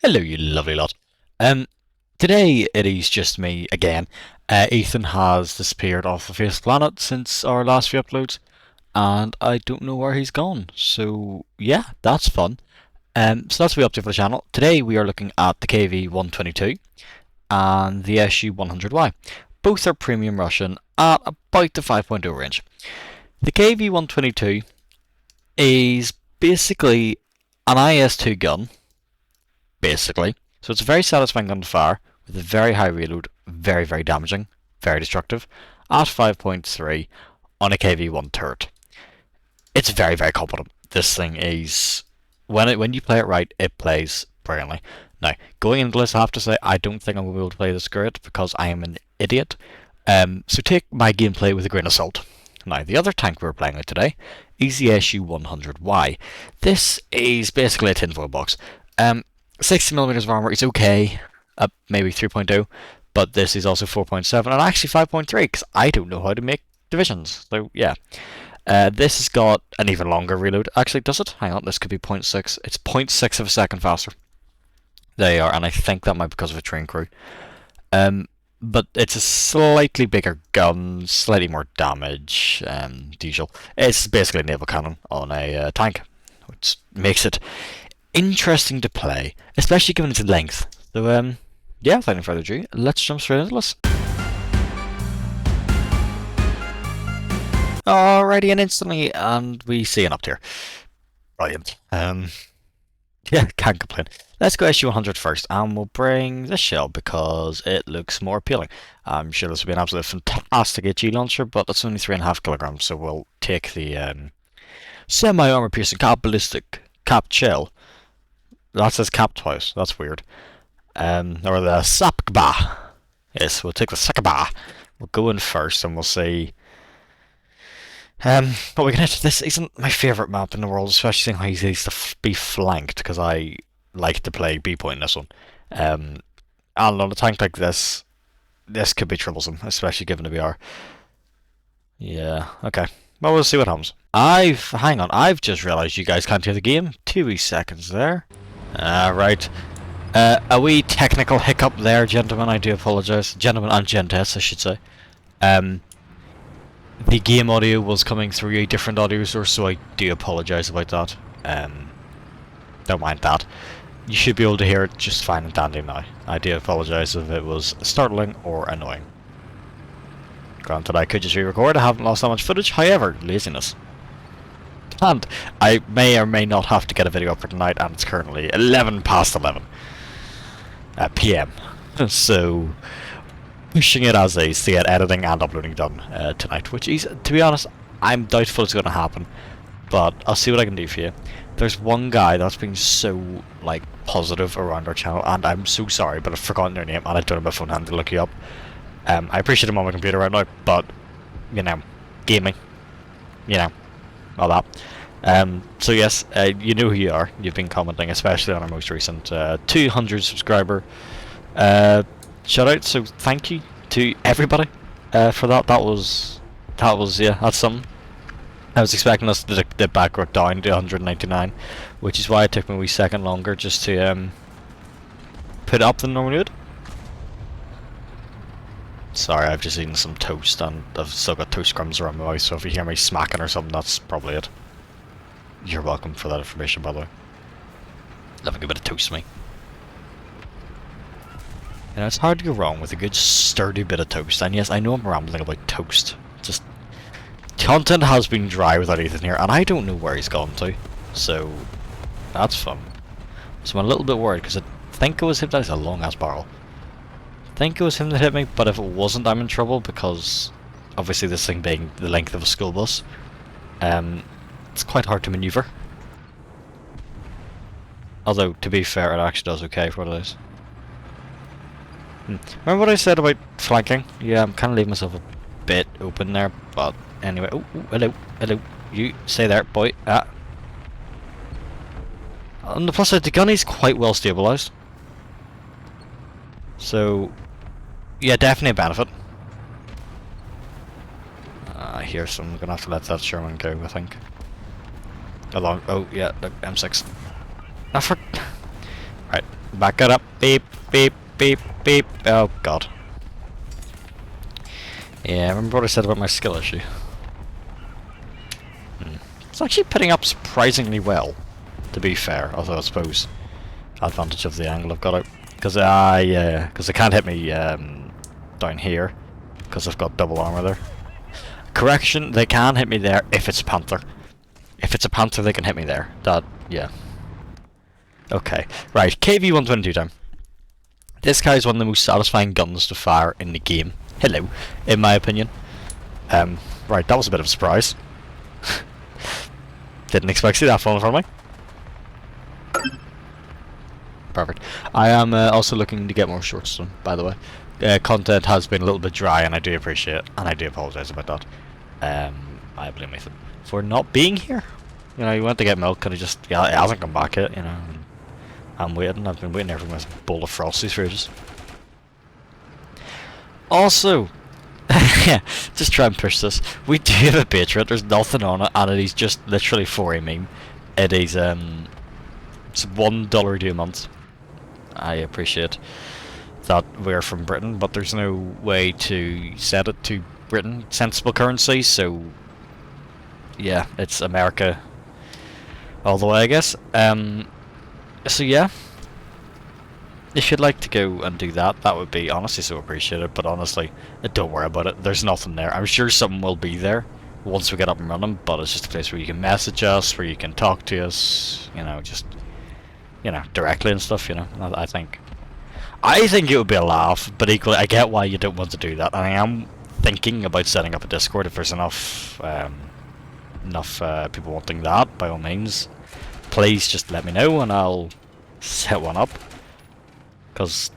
Hello, you lovely lot. Um, Today it is just me again. Ethan has disappeared off the face of the planet since our last few uploads, and I don't know where he's gone. So yeah, that's fun. So that's what we're up to for the channel. Today we are looking at the KV-122 and the SU-100Y. Both are premium Russian at about the 5.0 range. The KV-122 is basically an IS-2 gun basically. So it's a very satisfying gun to fire with a very high reload, very, very damaging, very destructive, at 5.3 on a KV1 turret. It's very, very competent. This thing is when you play it right, it plays brilliantly. Now, going into this, I have to say I don't think I'm going to be able to play this great because I am an idiot. So take my gameplay with a grain of salt. Now, the other tank we're playing with today is the SU-100Y. This is basically a tinfoil box. 60mm of armor is okay, maybe 3.0, but this is also 4.7 and actually 5.3 because I don't know how to make divisions. So yeah, this has got an even longer reload. Actually, does it? Hang on, this could be zero point 0.6. It's 0.6 of a second faster. There you are, and I think that might be because of a train crew. But it's a slightly bigger gun, slightly more damage, diesel. It's basically a naval cannon on a tank, which makes it interesting to play, especially given its length. So, yeah, without any further ado, let's jump straight into this. Alrighty, and instantly, and we see an up tier. Brilliant. Yeah, can't complain. Let's go SU-100 first, and we'll bring this shell because it looks more appealing. I'm sure this will be an absolute fantastic HE launcher, but it's only 3.5 kilograms, so we'll take the semi-armor piercing cap ballistic capped shell. That says cap twice. That's weird. Or the Sapkba. Yes, we'll take the Sakaba. We'll go in first and we'll see. But we can hit. This isn't my favourite map in the world, especially seeing how easy it is to be flanked, because I like to play B point in this one. And on a tank like this, this could be troublesome, especially given the BR. Yeah, okay. Well, we'll see what happens. Hang on, I've just realised you guys can't hear the game. 2 seconds there. Right. A wee technical hiccup there, gentlemen. I do apologise. Gentlemen and gentess, I should say. The game audio was coming through a different audio source, so I do apologise about that. Don't mind that. You should be able to hear it just fine and dandy now. I do apologise if it was startling or annoying. Granted, I could just re-record. I haven't lost that much footage. However, laziness. And I may or may not have to get a video up for tonight, and it's currently 11 past 11 PM. So, pushing it as is to get editing and uploading done tonight, which is, to be honest, I'm doubtful it's going to happen, but I'll see what I can do for you. There's one guy that's been so, like, positive around our channel, and I'm so sorry, but I've forgotten their name, and I don't have my phone hand to look you up. I appreciate him on my computer right now, but, you know, gaming, you know, all that. So yes, you know who you are. You've been commenting, especially on our most recent 200 subscriber shout out. So thank you to everybody for that. That was yeah, that's something. I was expecting us to dip back or down to 199, which is why it took me a wee second longer just to put it up than normally would. Sorry, I've just eaten some toast and I've still got toast crumbs around my mouth, so if you hear me smacking or something, that's probably it. You're welcome for that information, by the way. Love a good bit of toast, me. You know, it's hard to go wrong with a good sturdy bit of toast, and yes, I know I'm rambling about toast. Just, content has been dry without Ethan here, and I don't know where he's gone to, so that's fun. So I'm a little bit worried, because I think it was him. That's a long-ass barrel. I think it was him that hit me, but if it wasn't, I'm in trouble, because obviously this thing being the length of a school bus, it's quite hard to maneuver. Although, to be fair, it actually does okay for what it is. Remember what I said about flanking? Yeah, I'm kind of leaving myself a bit open there, but anyway. Oh, hello, hello. You stay there, boy. On the plus side, the gun is quite well stabilised. So, yeah, definitely a benefit. I hear some. I'm gonna have to let that Sherman go, I think. Along. Oh, yeah, look, M6. Right, Back it up. Beep, beep, beep, beep. Oh god. Yeah, remember what I said about my skill issue? It's actually putting up surprisingly well, to be fair, although I suppose advantage of the angle I've got out. Because they can't hit me down here, because I've got double armor there. Correction, they can hit me there if it's a panther. If it's a panther, they can hit me there. Yeah. Okay, right, KV-122 time. This guy is one of the most satisfying guns to fire in the game. Hello, in my opinion. Right, that was a bit of a surprise. Didn't expect to see that fall in front of me. Perfect. I am also looking to get more shorts done, by the way. Content has been a little bit dry, and I do appreciate it, and I do apologise about that. I blame Ethan for not being here. You know, he went to get milk, and he hasn't come back yet, you know. And I'm waiting. I've been waiting there for my bowl of Frosties for ages. Also, just try and push this. We do have a Patreon. There's nothing on it, and it is just literally for a meme. It is it's $1 a month. I appreciate that we're from Britain, but there's no way to set it to Britain sensible currency. So yeah, it's America all the way, I guess. So yeah. If you'd like to go and do that, that would be honestly so appreciated, but honestly, don't worry about it. There's nothing there. I'm sure something will be there once we get up and running, but it's just a place where you can message us, where you can talk to us, you know, just, you know, directly and stuff, you know. I think it would be a laugh, but equally, I get why you don't want to do that. And I am thinking about setting up a Discord if there's enough people wanting that, by all means. Please just let me know and I'll set one up. Because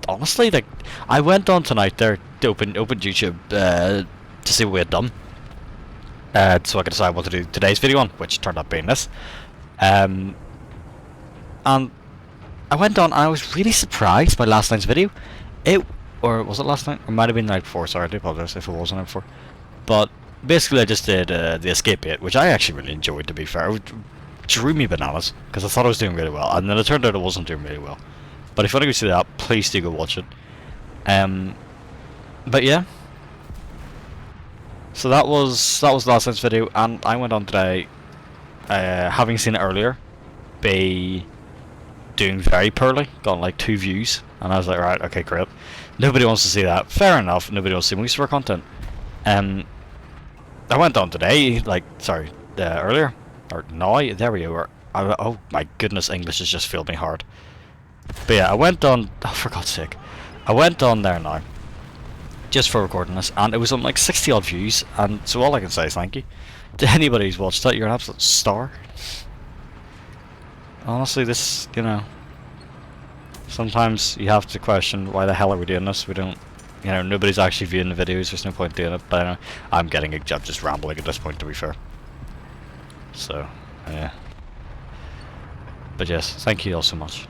honestly, like, I went on tonight there to open YouTube to see what we had done, so I could decide what to do today's video on, which turned out being this. And I went on, and I was really surprised by last night's video. Or was it last night? Or it might have been the night before. Sorry, I do apologize if it was the night before. But basically, I just did the escape bait, which I actually really enjoyed. To be fair, it drew me bananas because I thought I was doing really well, and then it turned out I wasn't doing really well. But if you want to go see that, please do go watch it. But yeah. So that was last night's video, and I went on today, having seen it earlier, be doing very poorly, got like 2 views, and I was like, right, okay, great. Nobody wants to see that. Fair enough. Nobody wants to see most of our content. I went on today, earlier, or now. There we go. Oh my goodness, English has just failed me hard. But yeah, I went on, oh, for God's sake, I went on there now, just for recording this, and it was on like 60 odd views, and so all I can say is thank you to anybody who's watched that. You're an absolute star. Honestly, this, you know, sometimes you have to question why the hell are we doing this. We don't, you know, nobody's actually viewing the videos, there's no point doing it, but I know, I'm just rambling at this point, to be fair. So, yeah. But yes, thank you all so much.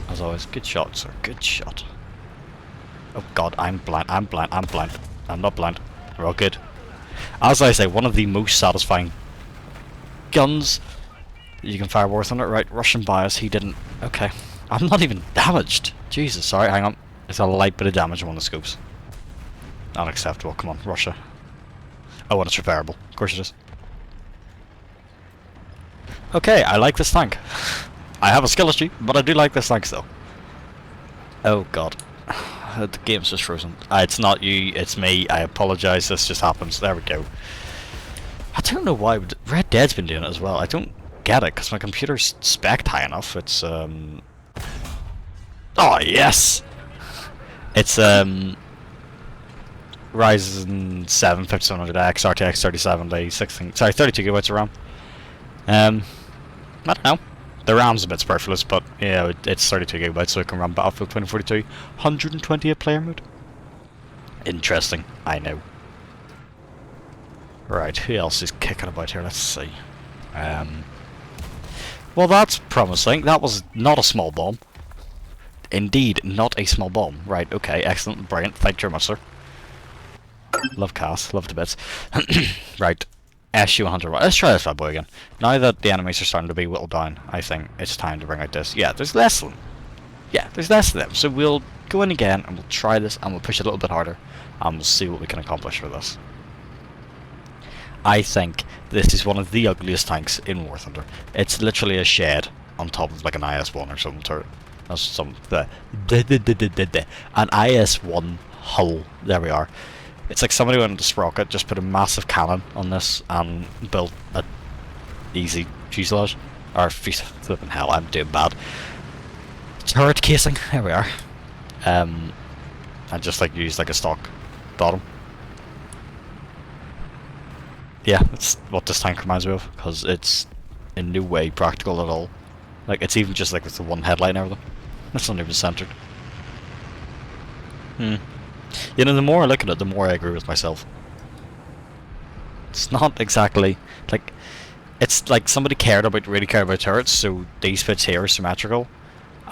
As always, good shot, sir. Good shot. Oh god, I'm blind. I'm not blind. We're all good. As I say, one of the most satisfying guns you can fire worth on it. Right, Russian bias, he didn't. Okay. I'm not even damaged. Jesus, sorry, hang on. There's a light bit of damage on one of the scopes. Unacceptable. Come on, Russia. Oh, and it's repairable. Of course it is. Okay, I like this tank. I have a skill issue, but I do like this tank still. Oh god. The game's just frozen. It's not you, it's me. I apologise, this just happens. There we go. I don't know why. Red Dead's been doing it as well. I don't get it, because my computer's spec'd high enough. It's, Oh, yes! It's, Ryzen 7 5700X, RTX 3070, 32 gigabytes of RAM. I don't know. The RAM's a bit superfluous, but yeah, it's 32 gigabytes, so it can run Battlefield 2042, 128 player mode. Interesting, I know. Right, who else is kicking about here? Let's see. Well, that's promising. That was not a small bomb. Indeed, not a small bomb. Right, okay, excellent, brilliant. Thank you very much, sir. Love Cass, love to bits. Right. SU-100. Let's try this bad boy again. Now that the enemies are starting to be whittled down, I think it's time to bring out this. Yeah, there's less of them. yeah, there's less of them. So we'll go in again and we'll try this and we'll push it a little bit harder and we'll see what we can accomplish with this. I think this is one of the ugliest tanks in War Thunder. It's literally a shed on top of like an IS-1 or something turret. That's some an IS-1 hull. There we are. It's like somebody went into Sprocket, just put a massive cannon on this and built a easy fuselage. Or flipping hell, I'm doing bad. Turret casing. There we are. And just like use like a stock bottom. Yeah, that's what this tank reminds me of, because it's in no way practical at all. Like, it's even just like with the one headlight and everything. It's not even centered. You know, the more I look at it, the more I agree with myself. It's not exactly like, it's like somebody really cared about turrets, so these bits here are symmetrical,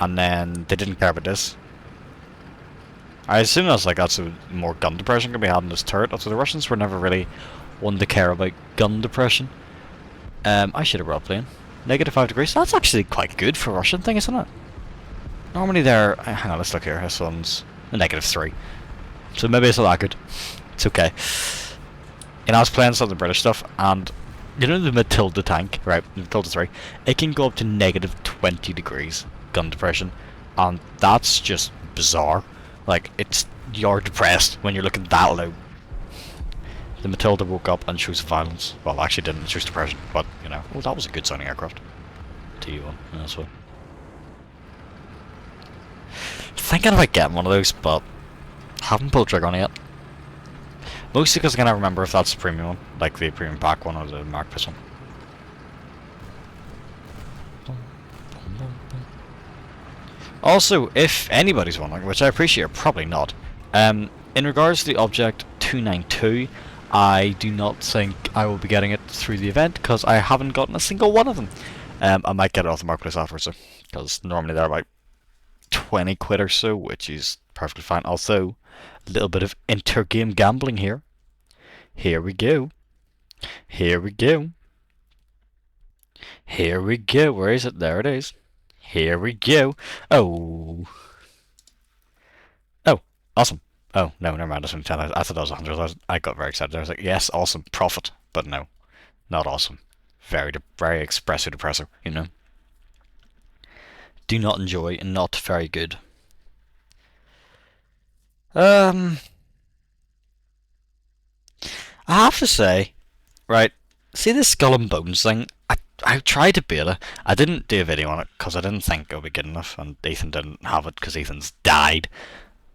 and then they didn't care about this. I assume that's like so more gun depression can be had in this turret. Also, the Russians were never really one to care about gun depression. I should have brought a plane. -5 degrees. That's actually quite good for a Russian thing, isn't it? Normally they're... hang on, let's look here. This one's a -3. So maybe it's not that good. It's okay. And I was playing some of the British stuff, and you know the Matilda tank, right? The Matilda 3. It can go up to -20 degrees gun depression, and that's just bizarre. Like, you're depressed when you're looking that low. The Matilda woke up and chose violence. Well, actually didn't, choose depression, but, you know. Oh, that was a good sounding aircraft. TU1, that's what. Thinking about getting one of those, but haven't pulled trigger on it yet. Mostly because I can't remember if that's the premium one, like the premium pack one or the Mark Piss one. Also, if anybody's wondering, which I appreciate, probably not, in regards to the Object 292, I do not think I will be getting it through the event, because I haven't gotten a single one of them. I might get it off the marketplace afterwards, so, because normally they're about 20 quid or so, which is perfectly fine. Also, a little bit of inter-game gambling here. Here we go. Here we go. Here we go. Where is it? There it is. Here we go. Oh. Oh, awesome. Oh, no, never mind. That's only 10. I thought that was 100. I got very excited. I was like, yes, awesome. Profit. But no, not awesome. Very espresso depresso, you know. Do not enjoy and not very good. I have to say, right, see this Skull and Bones thing? I tried to beta. I didn't do a video on it because I didn't think it would be good enough, and Ethan didn't have it because Ethan's died.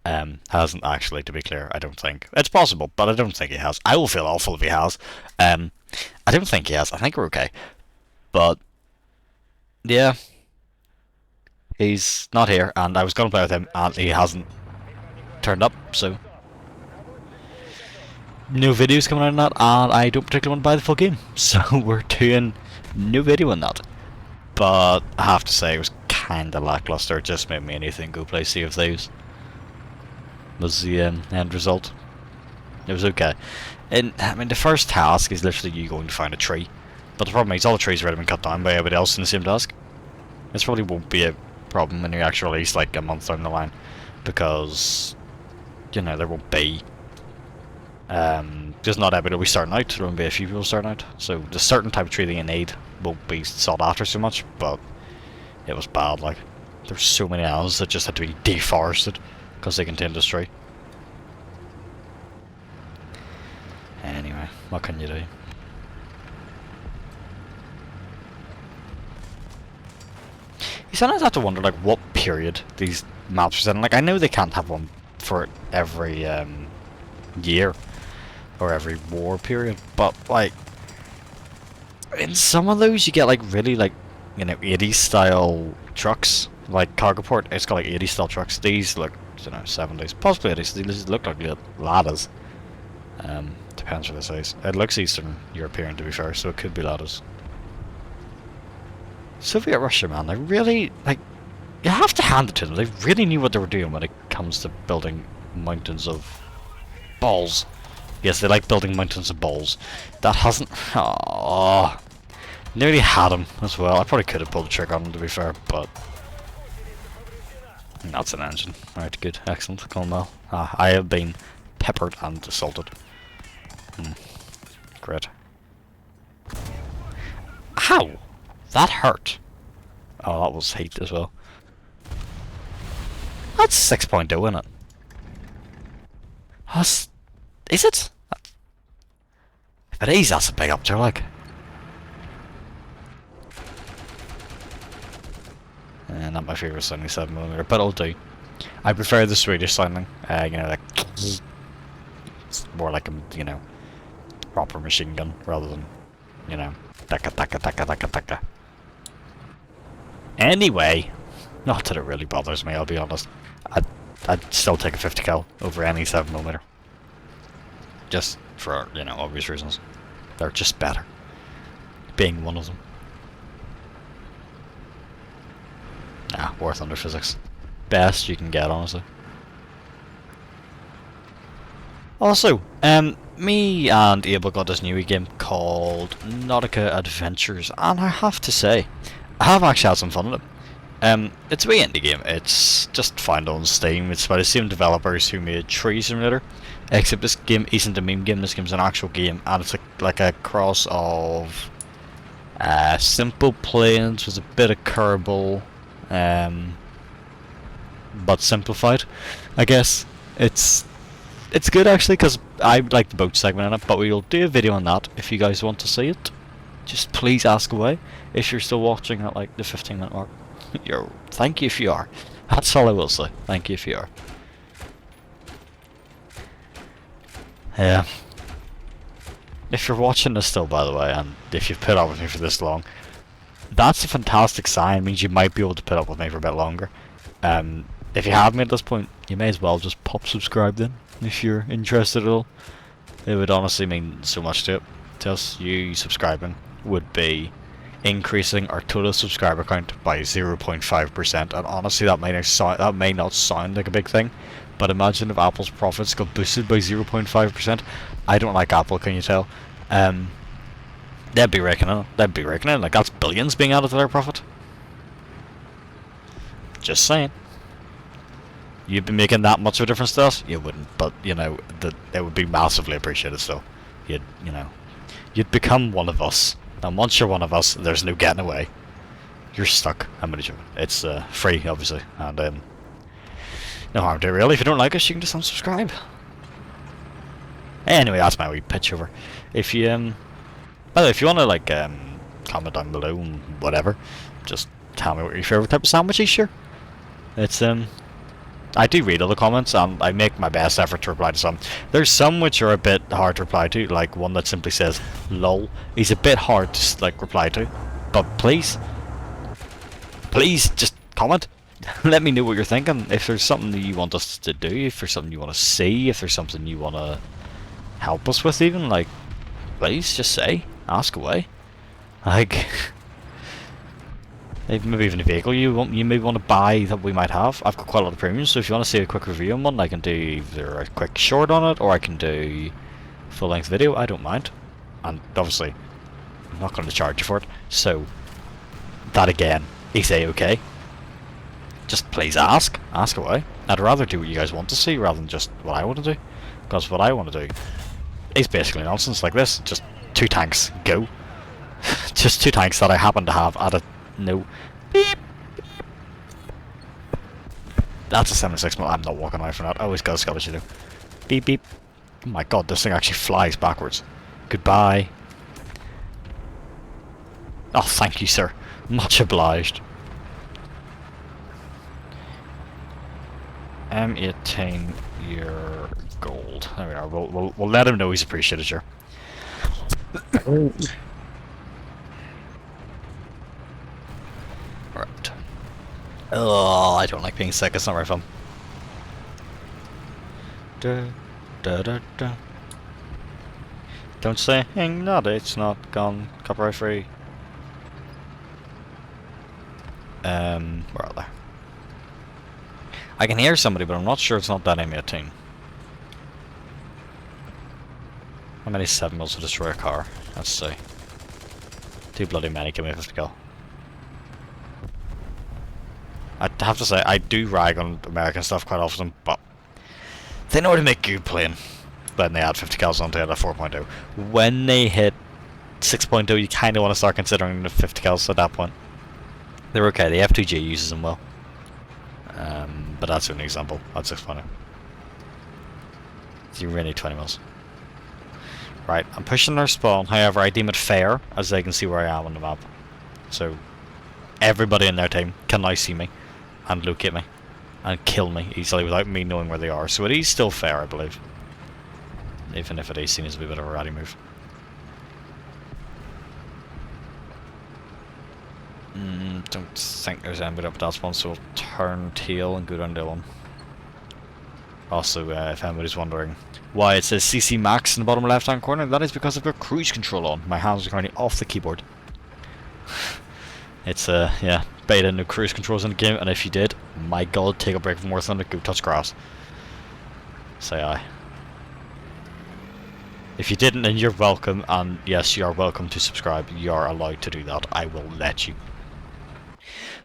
Hasn't actually, to be clear, I don't think. It's possible, but I don't think he has. I will feel awful if he has. I don't think he has. I think we're okay. But, yeah. He's not here, and I was going to play with him, and he hasn't turned up, so... No videos coming out on that, and I don't particularly want to buy the full game. So we're doing no video on that. But I have to say, it was kinda lackluster. It just made me and Ethan go play Sea of Thieves. Was the end result. It was okay. And I mean, the first task is literally you going to find a tree. But the problem is all the trees have already been cut down by everybody else in the same task. This probably won't be a problem when you actually release like a month down the line, because you know there won't be there's not everybody will be starting out, there won't be a few people starting out, so the certain type of tree that you need won't be sought after so much. But it was bad. Like, there's so many islands that just had to be deforested because they contained this tree. Anyway, what can you do? You sometimes have to wonder like what period these maps are set in. Like, I know they can't have one for every year or every war period, but like in some of those you get like really like, you know, 80s style trucks. Like Cargoport, it's got like 80s style trucks. These look, I don't know, 70s, possibly 80s. These look like ladders. Depends for the size. It looks Eastern European, to be fair, so it could be ladders. Soviet Russia, man, they really, like, you have to hand it to them. They really knew what they were doing when it comes to building mountains of balls. Yes, they like building mountains of balls. That hasn't... Oh, nearly had him as well. I probably could have pulled the trigger on him, to be fair, but... That's an engine. Right, good, excellent, going well. I have been peppered and assaulted. Great. Ow! That hurt. Oh, that was heat as well. That's 6.0, isn't it? That's... Is it? If it is, that's a big up there, like. Not my favourite 77mm, but it'll do. I prefer the Swedish sounding, you know, like... It's more like a, you know, proper machine gun, rather than, you know, taka taka taka taka taka. Anyway, not that it really bothers me, I'll be honest. I'd still take a 50 cal over any 7mm. Just for, you know, obvious reasons. They're just better. Being one of them. Nah, worth under physics. Best you can get, honestly. Also, me and Abel got this new game called Nautica Adventures, and I have to say, I have actually had some fun with it. It's a wee indie game. It's just found on Steam. It's by the same developers who made Tree Simulator, except this game isn't a meme game. This game's an actual game, and it's like a cross of Simple Planes with a bit of Kerbal, but simplified, I guess. It's good actually, because I like the boat segment in it, but we'll do a video on that if you guys want to see it. Just please ask away if you're still watching at like the 15-minute mark. Thank you if you are. That's all I will say. Thank you if you are. Yeah. If you're watching this still, by the way, and if you've put up with me for this long, that's a fantastic sign. It means you might be able to put up with me for a bit longer. If you have me at this point, you may as well just pop subscribe then, if you're interested at all. It would honestly mean so much to us. You subscribing would be increasing our total subscriber count by 0.5%, and honestly that may not sound like a big thing, but imagine if Apple's profits got boosted by 0.5%. I don't like Apple, can you tell? They'd be reckoning like that's billions being added to their profit. Just saying. You'd be making that much of a difference to us? You wouldn't, but you know, it would be massively appreciated still. You'd become one of us. And once you're one of us, there's no getting away. You're stuck. I'm gonna joke. It's free, obviously, and no harm to it really. If you don't like us, you can just unsubscribe. Anyway, that's my wee pitch over. If you by the way, if you wanna like comment down below and whatever, just tell me what your favourite type of sandwich is. Sure. It's I do read all the comments, and I make my best effort to reply to some. There's some which are a bit hard to reply to, like one that simply says "lol" is a bit hard to like reply to. But please just comment. Let me know what you're thinking. If there's something that you want us to do, if there's something you want to see, if there's something you want to help us with, even like, please just say, ask away. Like. Maybe even a vehicle you maybe want to buy that we might have. I've got quite a lot of premiums, so if you want to see a quick review on one, I can do either a quick short on it, or I can do full-length video. I don't mind. And obviously, I'm not going to charge you for it, so that again is a-okay. Just please ask away. I'd rather do what you guys want to see rather than just what I want to do, because what I want to do is basically nonsense like this. Just 2 tanks, go. Just 2 tanks that I happen to have at a no. Beep. That's a 76mm. I'm not walking away from that. I always got a Scottish, you know. Beep beep. Oh my god, this thing actually flies backwards. Goodbye. Oh, thank you, sir. Much obliged. M18, your gold. There we are. We'll let him know he's appreciated, sure. Right. Oh, I don't like being sick. It's not very fun. Da, da, da, da. Don't say that it's not gone copyright free. Where are they? I can hear somebody, but I'm not sure it's not that M18. How many 7mm to destroy a car? Let's see. Too bloody many. Give me a 50 kill. I have to say, I do rag on American stuff quite often, but they know how to make good playing when they add 50 cals onto it at 4.0. When they hit 6.0, you kind of want to start considering the 50 cals at that point. They're okay, the F2G uses them well. But that's an example at 6.0. So you really need 20 mils. Right, I'm pushing their spawn, however I deem it fair, as they can see where I am on the map. So, everybody in their team can now see me, and locate me, and kill me easily without me knowing where they are. So it is still fair, I believe. Even if it is seen as a bit of a ratty move. Don't think there's anybody up at that spawn, so we'll turn tail and go down to one. Also, if anybody's wondering why it says CC Max in the bottom left hand corner, that is because I've got cruise control on. My hands are currently off the keyboard. It's yeah, beta no cruise controls in the game, and if you did, my god, take a break from War Thunder, go touch grass. Say aye. If you didn't, then you're welcome, and yes, you are welcome to subscribe. You are allowed to do that. I will let you.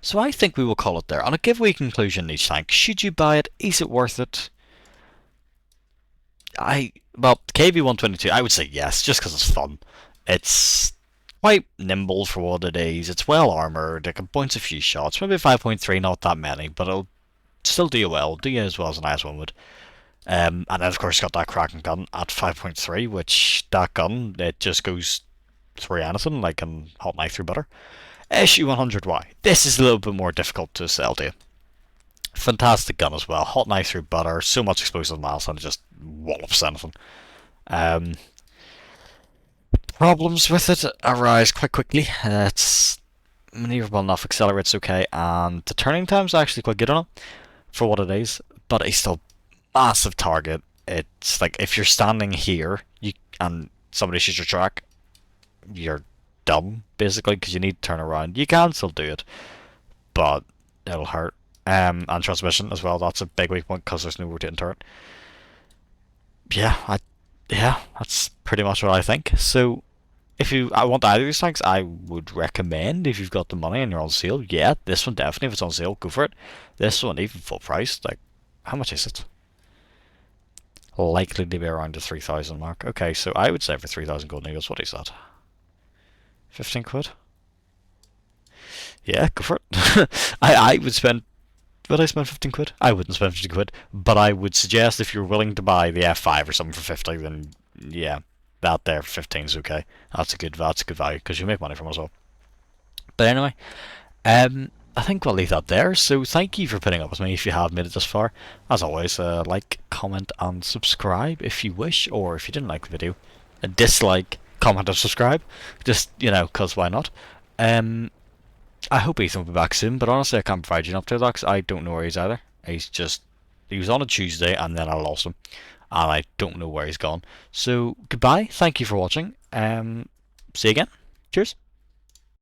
So I think we will call it there. On a giveaway conclusion each tank, should you buy it? Is it worth it? Well, KV-122, I would say yes, just because it's fun. It's quite nimble for what it is. It's well armoured. It can bounce a few shots. Maybe 5.3, not that many, but it'll still do you well. Do you as well as an IS-1 would. And then of course got that cracking gun at 5.3, which that gun, it just goes through anything, like in hot knife through butter. SU-100Y. This is a little bit more difficult to sell to you. Fantastic gun as well. Hot knife through butter. So much explosive mass and it just wallops anything. Problems with it arise quite quickly. It's maneuverable enough, accelerates okay, and the turning time's actually quite good on it for what it is. But it's still massive target. It's like if you're standing here, and somebody shoots your track, you're done basically because you need to turn around. You can still do it, but it'll hurt. And transmission as well. That's a big weak point because there's no rotating turret. Yeah, that's pretty much what I think. So, if I want either of these tanks, I would recommend if you've got the money and you're on sale. Yeah, this one definitely. If it's on sale, go for it. This one even full price. Like, how much is it? Likely to be around the 3,000 mark. Okay, so I would say for 3,000 golden eagles, what is that? 15 quid? Yeah, go for it. I would spend. Would I spend 15 quid? I wouldn't spend 15 quid, but I would suggest if you're willing to buy the F5 or something for 50, then yeah, that there for 15 is okay. That's a good value because you make money from it as well. But anyway, I think we'll leave that there. So thank you for putting up with me if you have made it this far. As always, like, comment, and subscribe if you wish, or if you didn't like the video, a dislike, comment, and subscribe. Just, because why not? I hope Ethan will be back soon, but honestly I can't provide you an update because I don't know where he's either. He was on a Tuesday and then I lost him, and I don't know where he's gone. So goodbye, thank you for watching, see you again, cheers.